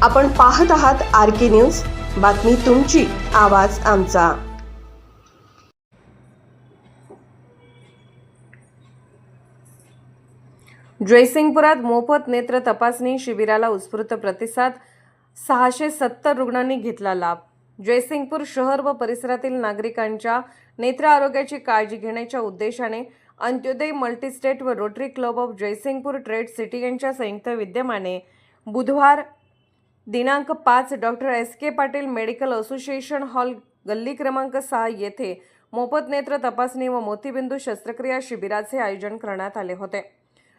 आपण पाहत आहात RK न्यूज, बातमी तुमची, आवाज आमचा। जयसिंगपुरात मोफत नेत्र तपासणी शिबिराला उत्स्फूर्त प्रतिसाद, 670 रुग्णांनी घेतला लाभ। जयसिंगपूर शहर व परिसरातील नागरिकांच्या नेत्र आरोग्याची काळजी घेण्याच्या उद्देशाने अंत्योदय मल्टीस्टेट व rotary club of Jaysingpur trade city यांच्या संयुक्त विद्यमाने बुधवार दिनांक 5 doctor SK Patil medical association hall गल्ली क्रमांक 6 येथे मोफत नेत्र तपासणी व मोतीबिंदू शस्त्रक्रिया शिबिराचे आयोजन करण्यात आले होते।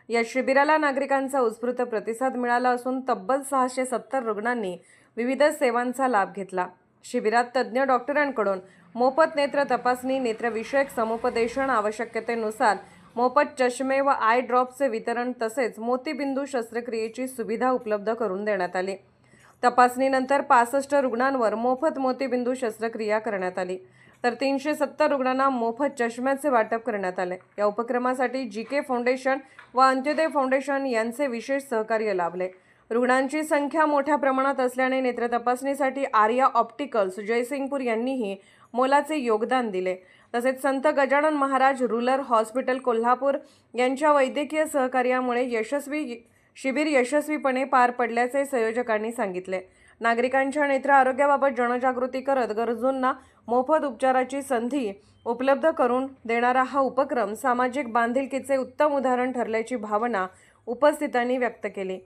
या शिबिराला नागरिकांचा उत्स्फूर्त प्रतिसाद मिळाला असून तब्बल 670 रुग्णांनी विविध सेवांचा लाभ घेतला। शिबिरात तज्ज्ञ डॉक्टरांकडून मोफत नेत्र तपासणी, नेत्रविषयक समुपदेशन, आवश्यकतेनुसार मोफत चष्मे व आय ड्रॉपचे वितरण तसेच मोतीबिंदू शस्त्रक्रियेची सुविधा उपलब्ध करून देण्यात आली। तपासणीनंतर 65 रुग्णांवर मोफत मोतीबिंदू शस्त्रक्रिया करण्यात आली, तर 370 रुग्णांना मोफत चष्म्याचे वाटप करण्यात आले। या उपक्रमासाठी GK फाउंडेशन व अंत्योदय फाउंडेशन यांचे विशेष सहकार्य लाभले। रुग्णांची संख्या मोठ्या प्रमाणात असल्याने नेत्र तपासणीसाठी आर्या ऑप्टिकल्स जयसिंगपूर यांनीही मोलाचे योगदान दिले। तसेच संत गजानन महाराज रूरल हॉस्पिटल कोल्हापूर यांच्या वैद्यकीय सहकार्यामुळे शिबिर यशस्वीपणे पार पडल्याचे संयोजकांनी सांगितले। नागरिकांच्या नेत्र आरोग्याबाबत जनजागृती करत गरजूंना मोफत उपचाराची संधी उपलब्ध करून देणारा हा उपक्रम सामाजिक बांधिलकीचे उत्तम उदाहरण ठरल्याची भावना उपस्थितांनी व्यक्त केली।